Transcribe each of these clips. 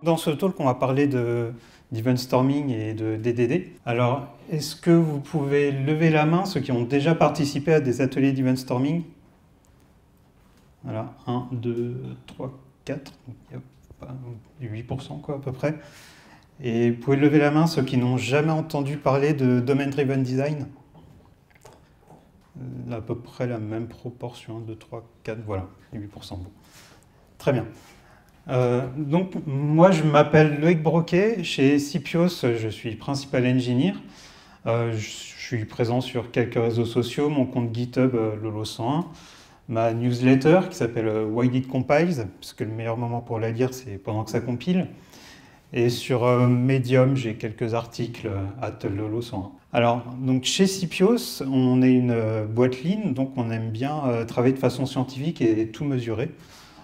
Dans ce talk, on va parler d'event storming et de DDD. Alors, est-ce que vous pouvez lever la main, ceux qui ont déjà participé à des ateliers d'event storming? Voilà, 1, 2, 3, 4, il y a 8% quoi, à peu près. Et vous pouvez lever la main, ceux qui n'ont jamais entendu parler de Domain-Driven Design. À peu près la même proportion, 2, 3, 4, voilà, 8%. Bon. Très bien. Donc, moi, je m'appelle Loïc Broquet. Chez Sipios, je suis principal engineer. Je suis présent sur quelques réseaux sociaux, mon compte GitHub Lolo101, ma newsletter qui s'appelle Why It Compiles, parce que le meilleur moment pour la lire, c'est pendant que ça compile. Et sur Medium, j'ai quelques articles @lolo101. Alors, donc chez Sipios, on est une boîte lean, donc on aime bien travailler de façon scientifique et tout mesurer.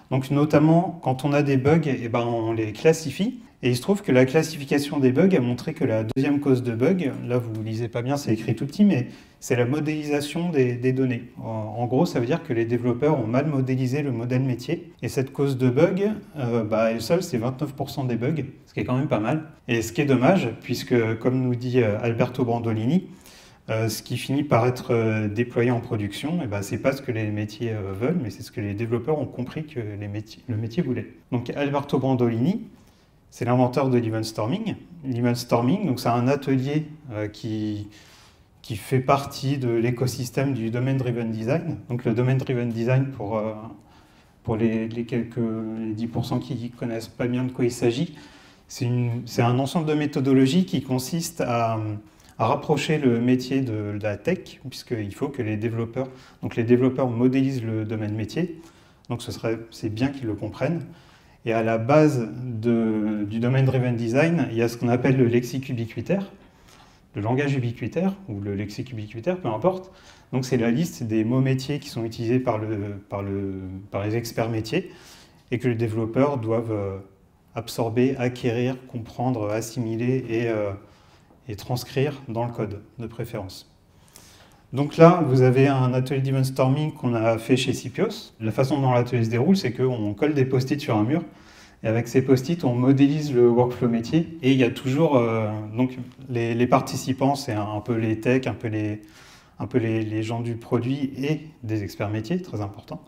Donc notamment, quand on a des bugs, eh ben, on les classifie. Et il se trouve que la classification des bugs a montré que la deuxième cause de bug, là vous ne lisez pas bien, c'est écrit tout petit, mais c'est la modélisation des données. En gros, ça veut dire que les développeurs ont mal modélisé le modèle métier. Et cette cause de bug, elle seule, c'est 29% des bugs, ce qui est quand même pas mal. Et ce qui est dommage, puisque comme nous dit Alberto Brandolini, ce qui finit par être déployé en production, ce n'est pas ce que les métiers veulent, mais c'est ce que les développeurs ont compris que le métier voulait. Donc Alberto Brandolini, c'est l'inventeur de l'event storming. L'event storming, c'est un atelier qui fait partie de l'écosystème du domain-driven design. Donc le domain-driven design, pour les 10% qui ne connaissent pas bien de quoi il s'agit, c'est un ensemble de méthodologies qui consiste à rapprocher le métier de la tech, puisqu'il faut que les développeurs modélisent le domaine métier, donc c'est bien qu'ils le comprennent. Et à la base du domain-driven design, il y a ce qu'on appelle le lexique ubiquitaire, le langage ubiquitaire, ou le lexique ubiquitaire, peu importe. Donc c'est la liste des mots métiers qui sont utilisés par les experts métiers, et que les développeurs doivent absorber, acquérir, comprendre, assimiler et transcrire dans le code, de préférence. Donc là, vous avez un atelier d'event storming qu'on a fait chez Sipios. La façon dont l'atelier se déroule, c'est qu'on colle des post-it sur un mur, et avec ces post-it, on modélise le workflow métier, et il y a toujours... donc les participants, c'est un peu les techs, un peu les gens du produit et des experts métiers, très important.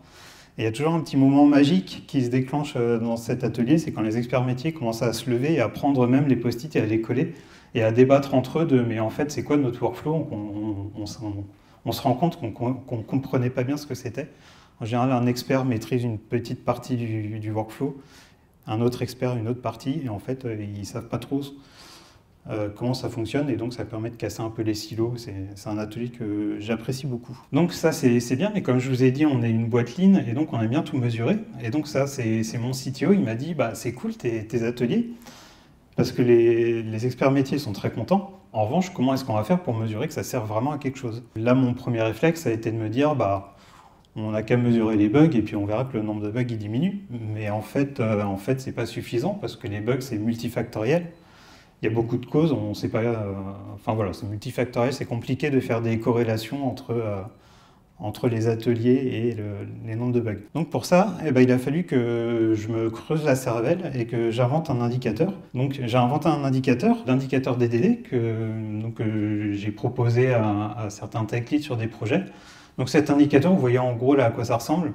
Et il y a toujours un petit moment magique qui se déclenche dans cet atelier, c'est quand les experts métiers commencent à se lever et à prendre eux-mêmes les post-it et à les coller, et à débattre entre eux de « mais en fait, c'est quoi notre workflow ?» On se rend compte qu'on ne comprenait pas bien ce que c'était. En général, un expert maîtrise une petite partie du workflow, un autre expert une autre partie, et en fait, ils ne savent pas trop comment ça fonctionne, et donc ça permet de casser un peu les silos. C'est un atelier que j'apprécie beaucoup. Donc ça, c'est bien, mais comme je vous ai dit, on est une boîte lean, et donc on aime bien tout mesurer. Et donc ça, c'est mon CTO, il m'a dit « c'est cool tes ateliers ». Parce que les experts métiers sont très contents. En revanche, comment est-ce qu'on va faire pour mesurer que ça sert vraiment à quelque chose? Là, mon premier réflexe a été de me dire, on n'a qu'à mesurer les bugs et puis on verra que le nombre de bugs il diminue. Mais en fait, c'est pas suffisant parce que les bugs c'est multifactoriel. Il y a beaucoup de causes, on sait pas. C'est multifactoriel, c'est compliqué de faire des corrélations entre les ateliers et les nombres de bugs. Donc pour ça, il a fallu que je me creuse la cervelle et que j'invente un indicateur. Donc j'ai inventé un indicateur, l'indicateur DDD, que j'ai proposé à certains tech leads sur des projets. Donc cet indicateur, vous voyez en gros là à quoi ça ressemble.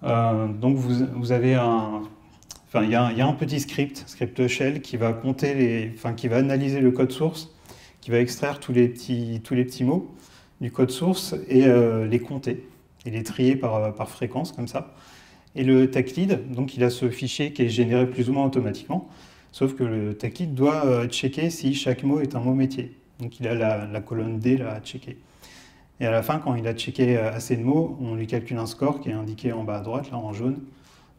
Donc vous avez il y a un petit script shell qui va qui va analyser le code source, qui va extraire tous les petits mots du code source et les compter et les trier par fréquence comme ça. Et le tech lead, donc il a ce fichier qui est généré plus ou moins automatiquement, sauf que le tech lead doit checker si chaque mot est un mot métier. Donc il a la colonne D là à checker. Et à la fin, quand il a checké assez de mots, on lui calcule un score qui est indiqué en bas à droite, là en jaune.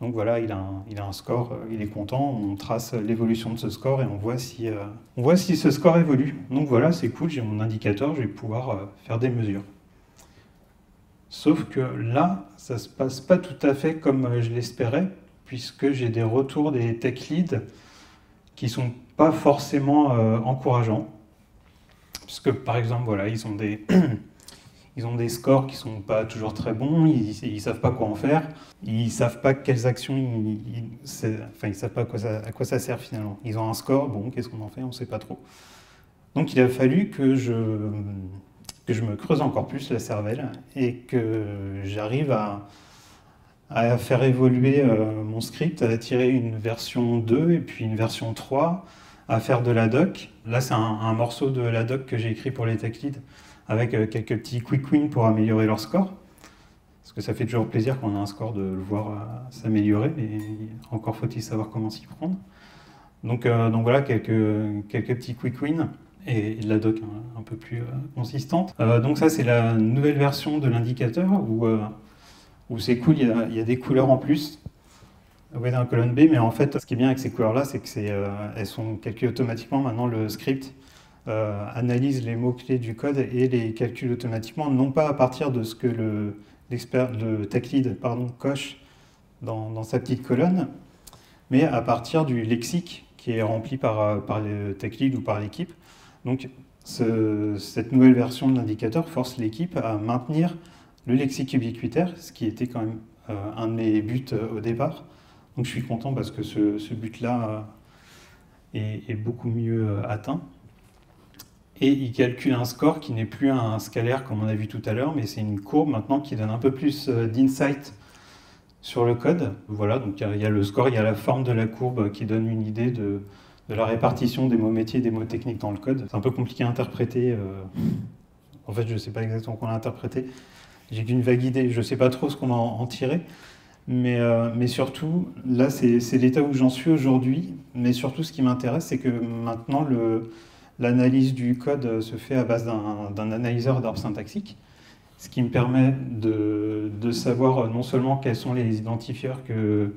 Donc voilà, il a un score, il est content, on trace l'évolution de ce score et on voit si ce score évolue. Donc voilà, c'est cool, j'ai mon indicateur, je vais pouvoir faire des mesures. Sauf que là, ça ne se passe pas tout à fait comme je l'espérais, puisque j'ai des retours des tech leads qui ne sont pas forcément encourageants. Parce que par exemple, voilà, ils ont ils ont des scores qui sont pas toujours très bons, ils savent pas quoi en faire, ils savent pas quelles actions, ils savent pas à quoi ça sert finalement. Ils ont un score, bon, qu'est-ce qu'on en fait, on sait pas trop. Donc il a fallu que je me creuse encore plus la cervelle et que j'arrive à faire évoluer mon script, à tirer une version 2 et puis une version 3, à faire de la doc. Là, c'est un morceau de la doc que j'ai écrit pour les tech leads, avec quelques petits quick wins pour améliorer leur score. Parce que ça fait toujours plaisir quand on a un score de le voir s'améliorer, mais encore faut-il savoir comment s'y prendre. Donc voilà, quelques petits quick wins et de la doc un peu plus consistante. Donc ça, c'est la nouvelle version de l'indicateur où c'est cool, il y a des couleurs en plus. Vous voyez dans la colonne B, mais en fait, ce qui est bien avec ces couleurs-là, c'est qu'elles sont calculées automatiquement. Maintenant, le script analyse les mots-clés du code et les calcule automatiquement, non pas à partir de ce que le tech lead coche dans sa petite colonne, mais à partir du lexique qui est rempli par le tech lead ou par l'équipe. Donc, cette nouvelle version de l'indicateur force l'équipe à maintenir le lexique ubiquitaire, ce qui était quand même un de mes buts au départ. Donc je suis content parce que ce but-là est beaucoup mieux atteint. Et il calcule un score qui n'est plus un scalaire comme on a vu tout à l'heure, mais c'est une courbe maintenant qui donne un peu plus d'insight sur le code. Voilà, donc il y a le score, il y a la forme de la courbe qui donne une idée de la répartition des mots métiers et des mots techniques dans le code. C'est un peu compliqué à interpréter. En fait, je ne sais pas exactement comment l'interpréter. J'ai qu'une vague idée, je ne sais pas trop ce qu'on va en tirer. Mais surtout, là, c'est l'état où j'en suis aujourd'hui. Mais surtout, ce qui m'intéresse, c'est que maintenant, l'analyse du code se fait à base d'un analyseur d'arbres syntaxiques, ce qui me permet de savoir non seulement quels sont les identifieurs que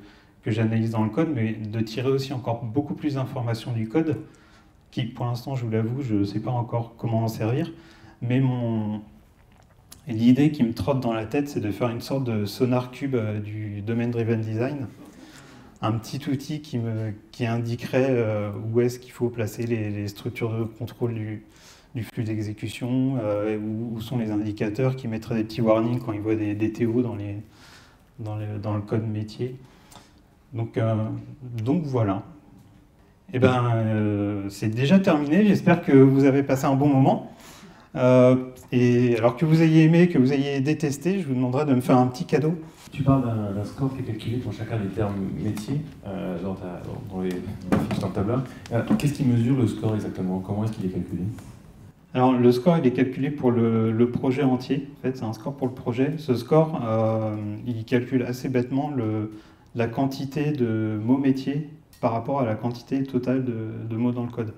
j'analyse dans le code, mais de tirer aussi encore beaucoup plus d'informations du code, qui, pour l'instant, je vous l'avoue, je ne sais pas encore comment en servir. Mais l'idée qui me trotte dans la tête, c'est de faire une sorte de sonar cube du Domain Driven Design. Un petit outil qui indiquerait où est-ce qu'il faut placer les structures de contrôle du flux d'exécution, où sont les indicateurs, qui mettraient des petits warnings quand ils voient des TO dans le code métier. Donc voilà. Et c'est déjà terminé. J'espère que vous avez passé un bon moment. Et alors que vous ayez aimé, que vous ayez détesté, je vous demanderai de me faire un petit cadeau. Tu parles d'un score qui est calculé pour chacun des termes métiers dans les fiches dans le tableur. Qu'est-ce qui mesure le score exactement? Comment est-ce qu'il est calculé? Alors le score, il est calculé pour le projet entier. En fait, c'est un score pour le projet. Ce score, il calcule assez bêtement la quantité de mots métiers par rapport à la quantité totale de mots dans le code.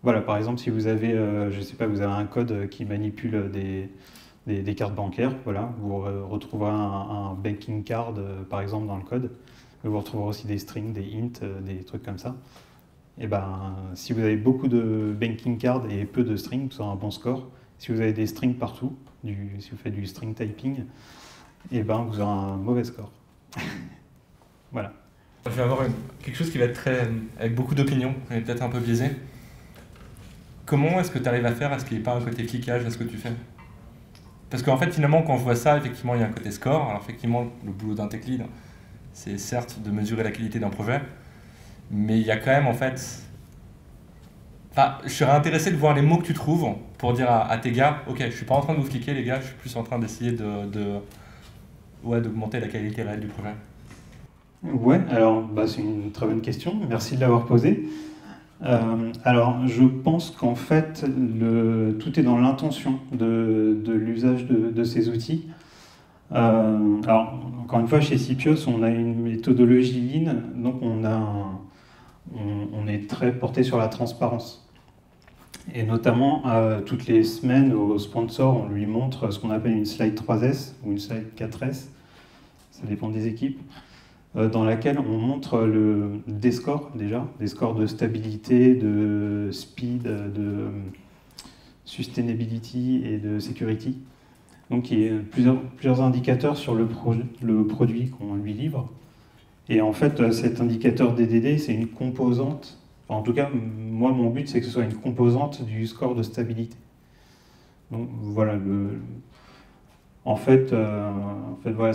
Voilà, par exemple, si vous avez, je sais pas, vous avez un code qui manipule des cartes bancaires, voilà, vous retrouverez un banking card, par exemple, dans le code. Vous retrouverez aussi des strings, des ints, des trucs comme ça. Et si vous avez beaucoup de banking cards et peu de strings, vous aurez un bon score. Si vous avez des strings partout, si vous faites du string typing, vous aurez un mauvais score. Voilà. Je vais avoir quelque chose qui va être avec beaucoup d'opinions, et peut-être un peu biaisé. Comment est-ce que tu arrives à faire à ce qu'il n'y ait pas un côté cliquage à ce que tu fais? Parce qu'en fait, finalement, quand je vois ça, effectivement, il y a un côté score. Alors, effectivement, le boulot d'un tech lead, c'est certes de mesurer la qualité d'un projet, mais il y a quand même, en fait... Enfin, je serais intéressé de voir les mots que tu trouves pour dire à tes gars, ok, je ne suis pas en train de vous cliquer, les gars, je suis plus en train d'essayer d'augmenter la qualité réelle du projet. Ouais, alors, c'est une très bonne question. Merci de l'avoir posée. Alors, je pense qu'en fait, tout est dans l'intention de l'usage de ces outils. Alors, encore une fois, chez Sipios, on a une méthodologie Lean, donc on est très porté sur la transparence. Et notamment, toutes les semaines, au sponsor, on lui montre ce qu'on appelle une slide 3S ou une slide 4S, ça dépend des équipes, dans laquelle on montre des scores déjà, des scores de stabilité, de speed, de sustainability et de security. Donc il y a plusieurs indicateurs sur le produit qu'on lui livre. Et en fait, cet indicateur DDD, c'est une composante, enfin, en tout cas, moi mon but c'est que ce soit une composante du score de stabilité. Donc voilà, En fait, voilà,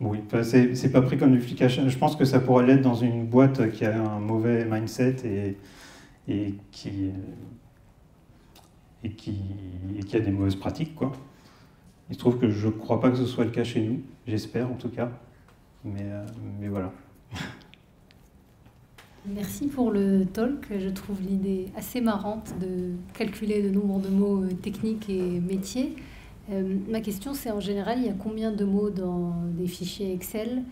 oui, enfin, c'est pas pris comme du flicage. Je pense que ça pourrait l'être dans une boîte qui a un mauvais mindset et qui a des mauvaises pratiques, quoi. Il se trouve que je crois pas que ce soit le cas chez nous, j'espère en tout cas, mais voilà. Merci pour le talk. Je trouve l'idée assez marrante de calculer le nombre de mots techniques et métiers. Ma question, c'est en général, il y a combien de mots dans des fichiers Excel?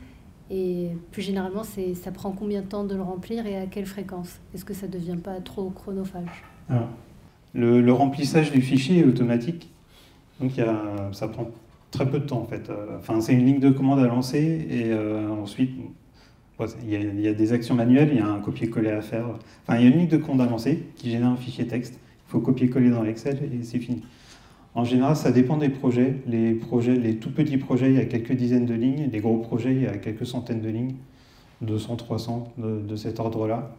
Et plus généralement, ça prend combien de temps de le remplir et à quelle fréquence? Est-ce que ça ne devient pas trop chronophage? Alors, le remplissage du fichier est automatique, donc ça prend très peu de temps en fait. Enfin, c'est une ligne de commande à lancer et ensuite, il y a des actions manuelles, il y a un copier-coller à faire. Enfin, il y a une ligne de commande à lancer qui génère un fichier texte. Il faut copier-coller dans l'Excel et c'est fini. En général, ça dépend des projets. Les tout petits projets, il y a quelques dizaines de lignes. Les gros projets, il y a quelques centaines de lignes, 200, 300 de cet ordre-là.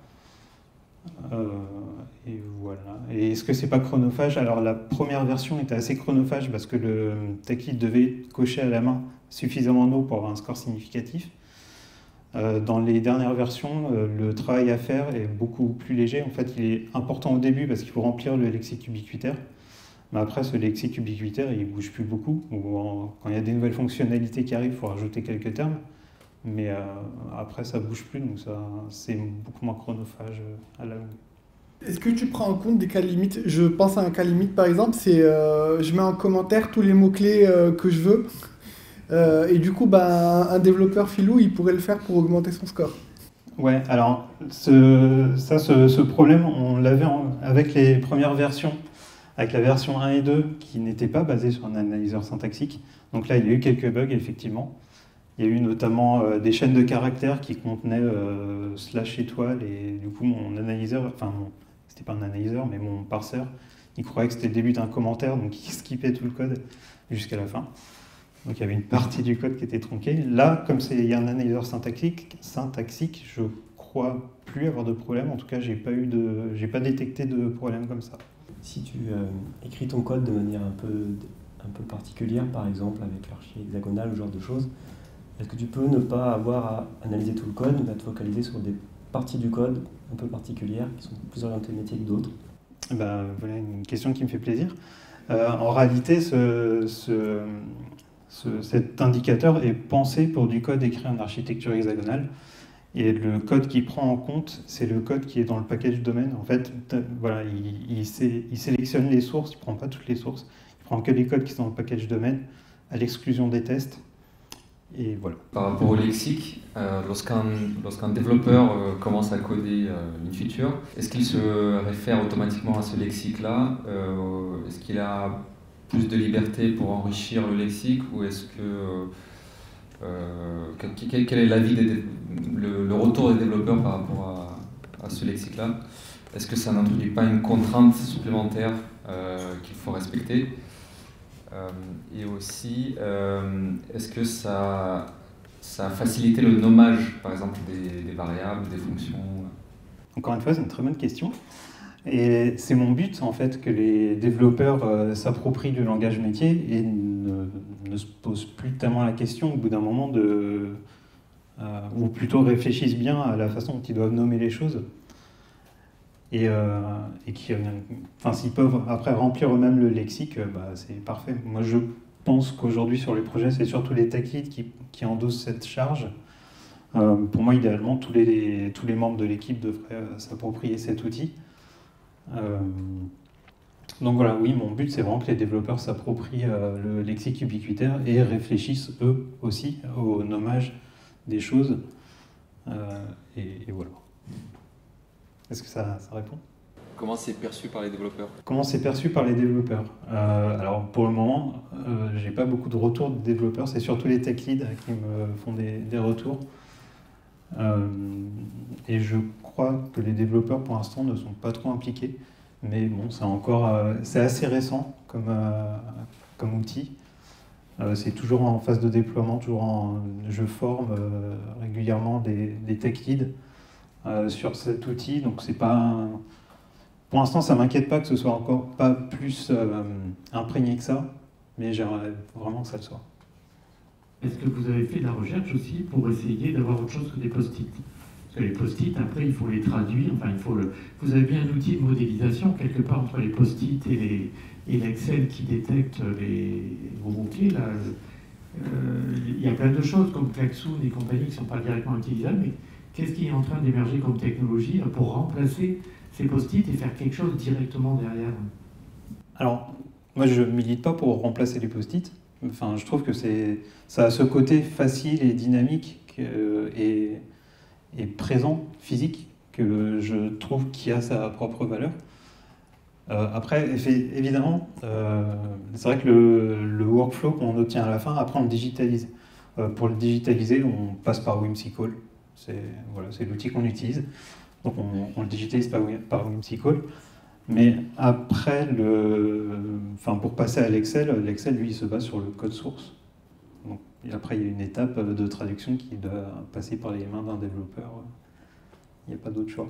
Et voilà. Et est-ce que c'est pas chronophage? Alors la première version était assez chronophage parce que le tech lead devait cocher à la main suffisamment de mots pour avoir un score significatif. Dans les dernières versions, le travail à faire est beaucoup plus léger. En fait, il est important au début parce qu'il faut remplir le lexique ubiquitaire. Mais après, ce lexique ubiquitaire, il ne bouge plus beaucoup. Quand il y a des nouvelles fonctionnalités qui arrivent, il faut rajouter quelques termes. Mais après, ça ne bouge plus, donc c'est beaucoup moins chronophage à la longue. Est-ce que tu prends en compte des cas limites? Je pense à un cas limite, par exemple, c'est je mets en commentaire tous les mots-clés que je veux. Et du coup, un développeur filou, il pourrait le faire pour augmenter son score. Ouais, alors ce problème, on l'avait avec les premières versions, avec la version 1 et 2 qui n'était pas basée sur un analyseur syntaxique. Donc là, il y a eu quelques bugs, effectivement. Il y a eu notamment des chaînes de caractères qui contenaient slash étoile et du coup, mon analyseur, enfin, c'était pas un analyseur, mais mon parseur, il croyait que c'était le début d'un commentaire, donc il skippait tout le code jusqu'à la fin. Donc il y avait une partie du code qui était tronquée. Là, comme il y a un analyseur syntaxique, je crois plus avoir de problème. En tout cas, j'ai pas détecté de problème comme ça. Si tu écris ton code de manière un peu particulière, par exemple avec l'archi hexagonal ou ce genre de choses, est-ce que tu peux ne pas avoir à analyser tout le code, mais à te focaliser sur des parties du code un peu particulières qui sont plus orientées métier que d'autres? Voilà une question qui me fait plaisir. En réalité, cet indicateur est pensé pour du code écrit en architecture hexagonale. Et le code qu'il prend en compte, c'est le code qui est dans le package domaine. En fait, voilà, il sélectionne les sources, il ne prend pas toutes les sources, il prend que les codes qui sont dans le package domaine, à l'exclusion des tests. Et voilà. Par rapport au lexique, lorsqu'un développeur commence à coder une feature, est-ce qu'il se réfère automatiquement à ce lexique-là? Est-ce qu'il a plus de liberté pour enrichir le lexique, ou est-ce que quel est l'avis le retour des développeurs par rapport à ce lexique-là? Est-ce que ça n'introduit pas une contrainte supplémentaire qu'il faut respecter? Et aussi, est-ce que ça a facilité le nommage, par exemple, des variables, des fonctions? Encore une fois, c'est une très bonne question. Et c'est mon but, en fait, que les développeurs s'approprient le langage métier et ne se posent plus tellement la question au bout d'un moment ou plutôt réfléchissent bien à la façon dont ils doivent nommer les choses. Et s'ils peuvent après remplir eux-mêmes le lexique, c'est parfait. Moi, je pense qu'aujourd'hui, sur les projets, c'est surtout les tech leads qui endossent cette charge. Pour moi, idéalement, tous les membres de l'équipe devraient s'approprier cet outil. Donc voilà, oui, mon but, c'est vraiment que les développeurs s'approprient le lexique ubiquitaire et réfléchissent eux aussi au nommage des choses. Et voilà. Est-ce que ça répond? Comment c'est perçu par les développeurs? Comment c'est perçu par les développeurs? Alors pour le moment, j'ai pas beaucoup de retours de développeurs, c'est surtout les tech leads qui me font des retours. Et je crois que les développeurs pour l'instant ne sont pas trop impliqués, mais bon, c'est assez récent comme outil. C'est toujours en phase de déploiement, je forme régulièrement des tech leads sur cet outil, donc c'est pas Pour l'instant, ça ne m'inquiète pas que ce soit encore pas plus imprégné que ça, mais j'aimerais vraiment que ça le soit. Est-ce que vous avez fait de la recherche aussi pour essayer d'avoir autre chose que des post-it? Parce que les post-it, après, il faut les traduire. Enfin, vous avez bien un outil de modélisation quelque part entre les post-it et l'Excel qui détecte vos mots-clés. Là, il y a plein de choses comme Klaxoon et compagnie qui ne sont pas directement utilisables, mais qu'est-ce qui est en train d'émerger comme technologie là, pour remplacer ces post-it et faire quelque chose directement derrière? Alors, moi, je ne milite pas pour remplacer les post-it. Enfin, je trouve que ça a ce côté facile et dynamique et présent, physique, que je trouve qui a sa propre valeur. Après, évidemment, c'est vrai que le workflow qu'on obtient à la fin, après on le digitalise. Pour le digitaliser, on passe par Whimsical. C'est l'outil qu'on utilise. Donc on le digitalise par Whimsical. Mais après, pour passer à l'Excel, lui, il se base sur le code source. Donc, et après, il y a une étape de traduction qui doit passer par les mains d'un développeur. Il n'y a pas d'autre choix.